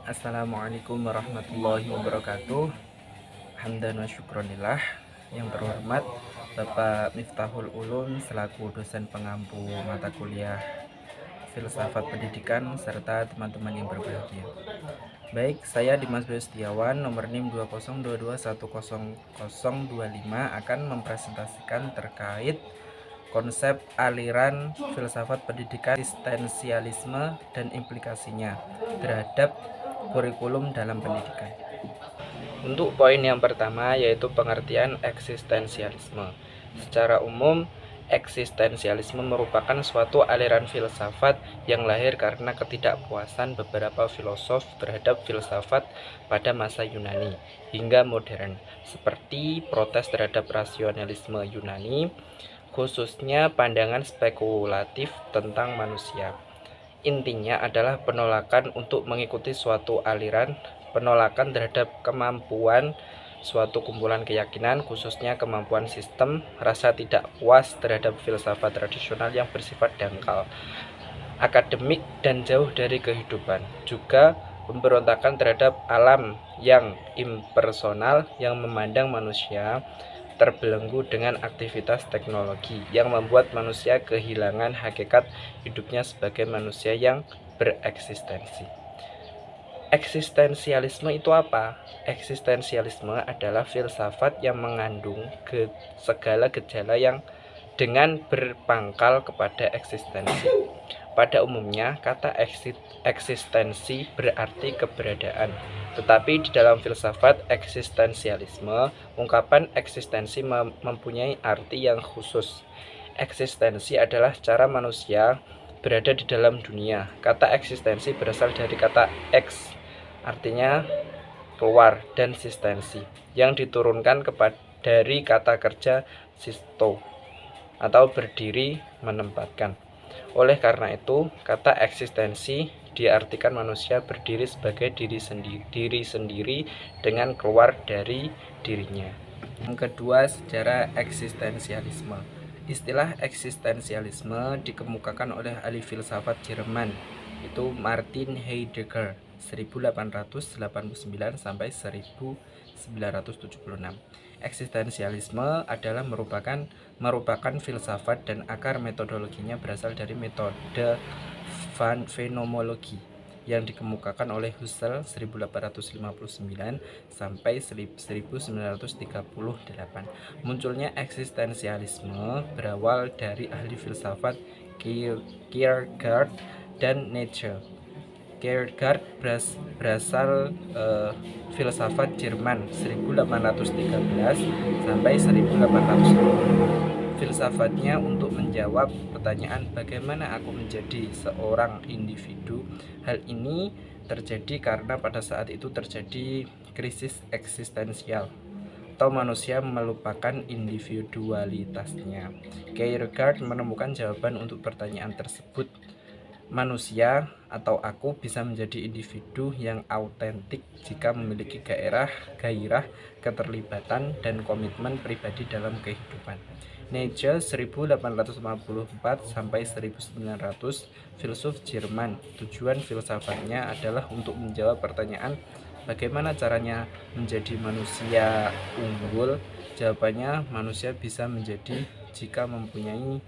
Assalamualaikum warahmatullahi wabarakatuh. Hamdan wa syukronillah. Yang terhormat Bapak Miftahul Ulum selaku dosen pengampu mata kuliah Filsafat Pendidikan serta teman-teman yang berbahagia. Baik, saya Dimas Bayu Setiawan, nomor NIM 2022100025 akan mempresentasikan terkait konsep aliran filsafat pendidikan, eksistensialisme dan implikasinya terhadap kurikulum dalam pendidikan. Untuk poin yang pertama yaitu pengertian eksistensialisme. Secara umum, eksistensialisme merupakan suatu aliran filsafat yang lahir karena ketidakpuasan beberapa filosof terhadap filsafat pada masa Yunani hingga modern, seperti protes terhadap rasionalisme Yunani, khususnya pandangan spekulatif tentang manusia. Intinya adalah penolakan untuk mengikuti suatu aliran, penolakan terhadap kemampuan suatu kumpulan keyakinan, khususnya kemampuan sistem, rasa tidak puas terhadap filsafat tradisional yang bersifat dangkal, akademik, dan jauh dari kehidupan. Juga pemberontakan terhadap alam yang impersonal yang memandang manusia terbelenggu dengan aktivitas teknologi yang membuat manusia kehilangan hakikat hidupnya sebagai manusia yang bereksistensi. Eksistensialisme itu apa? Eksistensialisme adalah filsafat yang mengandung segala gejala yang dengan berpangkal kepada eksistensi. Pada umumnya, kata eksistensi berarti keberadaan. Tetapi di dalam filsafat eksistensialisme, ungkapan eksistensi mempunyai arti yang khusus. Eksistensi adalah cara manusia berada di dalam dunia. Kata eksistensi berasal dari kata ex, artinya keluar, dan sistensi, yang diturunkan dari kata kerja sisto, atau berdiri, menempatkan. Oleh karena itu, kata eksistensi diartikan manusia berdiri sebagai diri sendiri dengan keluar dari dirinya. Yang kedua, sejarah eksistensialisme. Istilah eksistensialisme dikemukakan oleh ahli filsafat Jerman, itu Martin Heidegger, 1889 sampai 1976. Eksistensialisme adalah merupakan filsafat dan akar metodologinya berasal dari metode fenomenologi yang dikemukakan oleh Husserl 1859 sampai 1938. Munculnya eksistensialisme berawal dari ahli filsafat Kierkegaard dan Nietzsche. Kierkegaard berasal filsafat Jerman 1813 sampai 1820. Filsafatnya untuk menjawab pertanyaan bagaimana aku menjadi seorang individu. Hal ini terjadi karena pada saat itu terjadi krisis eksistensial atau manusia melupakan individualitasnya. Kierkegaard menemukan jawaban untuk pertanyaan tersebut. Manusia atau aku bisa menjadi individu yang autentik jika memiliki gairah, keterlibatan, dan komitmen pribadi dalam kehidupan. Nietzsche 1854 sampai 1900, filsuf Jerman. Tujuan filsafatnya adalah untuk menjawab pertanyaan bagaimana caranya menjadi manusia unggul. Jawabannya, manusia bisa menjadi jika mempunyai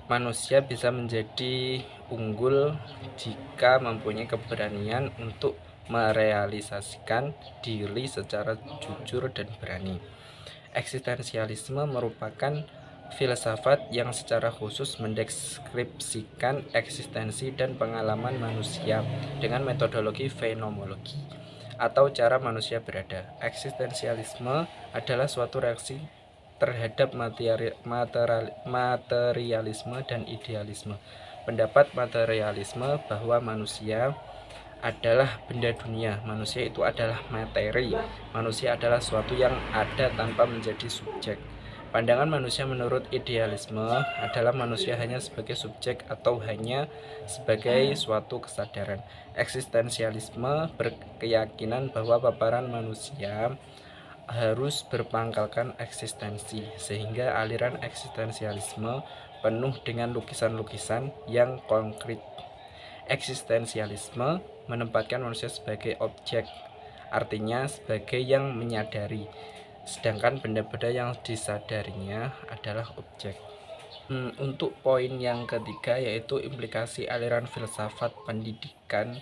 manusia bisa menjadi unggul jika mempunyai keberanian untuk merealisasikan diri secara jujur dan berani. Eksistensialisme merupakan filsafat yang secara khusus mendeskripsikan eksistensi dan pengalaman manusia dengan metodologi fenomenologi atau cara manusia berada. Eksistensialisme adalah suatu reaksi terhadap materialisme dan idealisme. Pendapat materialisme bahwa manusia adalah benda dunia, manusia itu adalah materi, manusia adalah suatu yang ada tanpa menjadi subjek. Pandangan manusia menurut idealisme adalah manusia hanya sebagai subjek atau hanya sebagai suatu kesadaran. Eksistensialisme berkeyakinan bahwa paparan manusia harus berpangkalkan eksistensi, sehingga aliran eksistensialisme penuh dengan lukisan-lukisan yang konkret. Eksistensialisme menempatkan manusia sebagai objek, artinya sebagai yang menyadari, sedangkan benda-benda yang disadarinya adalah objek. Untuk poin yang ketiga yaitu implikasi aliran filsafat pendidikan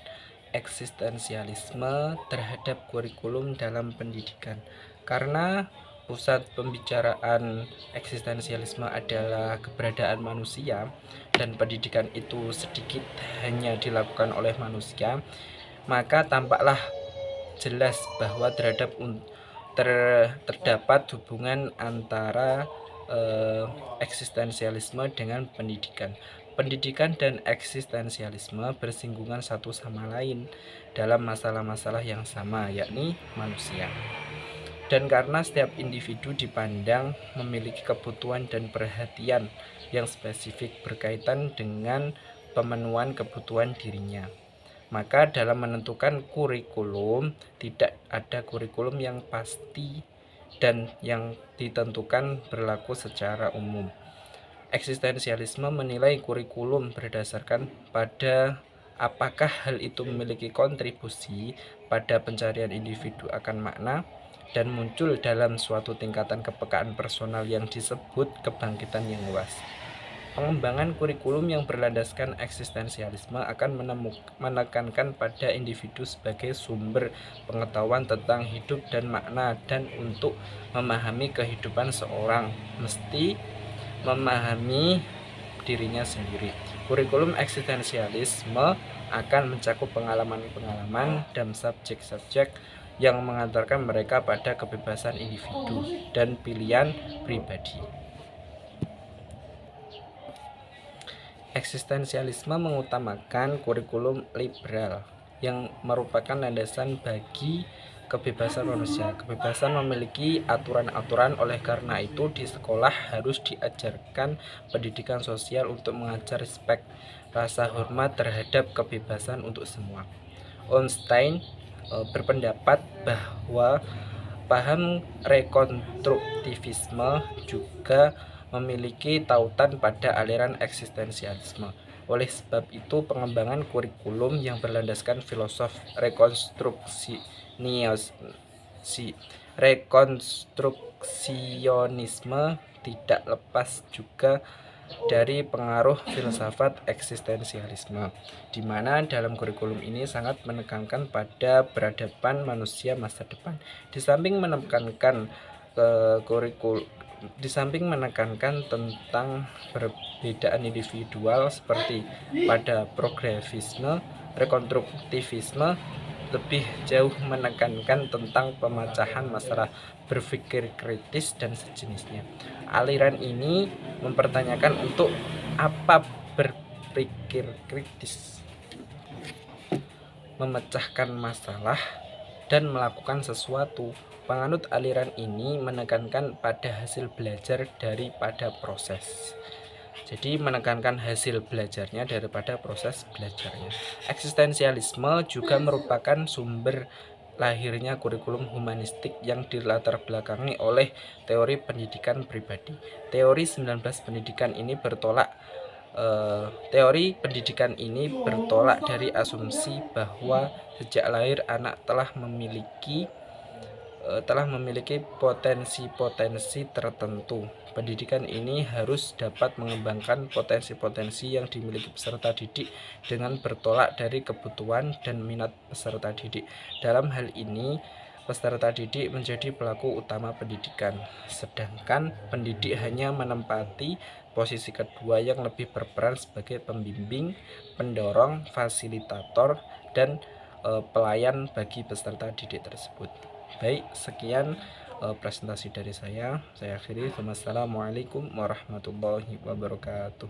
eksistensialisme terhadap kurikulum dalam pendidikan. Karena pusat pembicaraan eksistensialisme adalah keberadaan manusia dan pendidikan itu sedikit hanya dilakukan oleh manusia, maka tampaklah jelas bahwa terdapat hubungan antara eksistensialisme dengan pendidikan. Pendidikan dan eksistensialisme bersinggungan satu sama lain dalam masalah-masalah yang sama, yakni manusia. Dan karena setiap individu dipandang memiliki kebutuhan dan perhatian yang spesifik berkaitan dengan pemenuhan kebutuhan dirinya, maka dalam menentukan kurikulum tidak ada kurikulum yang pasti dan yang ditentukan berlaku secara umum. Eksistensialisme menilai kurikulum berdasarkan pada apakah hal itu memiliki kontribusi pada pencarian individu akan makna dan muncul dalam suatu tingkatan kepekaan personal yang disebut kebangkitan yang luas. Pengembangan kurikulum yang berlandaskan eksistensialisme akan menekankan pada individu sebagai sumber pengetahuan tentang hidup dan makna, dan untuk memahami kehidupan seorang mesti memahami dirinya sendiri. Kurikulum eksistensialisme akan mencakup pengalaman-pengalaman dan subjek-subjek yang mengantarkan mereka pada kebebasan individu dan pilihan pribadi. Eksistensialisme mengutamakan kurikulum liberal yang merupakan landasan bagi kebebasan manusia. Kebebasan memiliki aturan-aturan, oleh karena itu di sekolah harus diajarkan pendidikan sosial untuk mengajar respek, rasa hormat terhadap kebebasan untuk semua. Einstein berpendapat bahwa paham rekonstruktivisme juga memiliki tautan pada aliran eksistensialisme. Oleh sebab itu, pengembangan kurikulum yang berlandaskan filosof rekonstruksionisme tidak lepas juga dari pengaruh filsafat eksistensialisme, di mana dalam kurikulum ini sangat menekankan pada peradaban manusia masa depan. Di samping menekankan tentang perbedaan individual seperti pada progresisme, rekonstruktivisme lebih jauh menekankan tentang pemecahan masalah, berpikir kritis, dan sejenisnya. Aliran ini mempertanyakan untuk apa berpikir kritis, memecahkan masalah, dan melakukan sesuatu. Penganut aliran ini menekankan pada hasil belajar daripada proses. Jadi menekankan hasil belajarnya daripada proses belajarnya. Eksistensialisme juga merupakan sumber lahirnya kurikulum humanistik yang dilatar belakangi oleh teori pendidikan pribadi. Teori pendidikan ini bertolak dari asumsi bahwa sejak lahir anak telah memiliki potensi-potensi tertentu. Pendidikan ini harus dapat mengembangkan potensi-potensi yang dimiliki peserta didik dengan bertolak dari kebutuhan dan minat peserta didik. Dalam hal ini, peserta didik menjadi pelaku utama pendidikan, sedangkan pendidik hanya menempati posisi kedua yang lebih berperan sebagai pembimbing, pendorong, fasilitator, dan pelayan bagi peserta didik tersebut. Baik, sekian presentasi dari saya akhiri. Wassalamualaikum warahmatullahi wabarakatuh.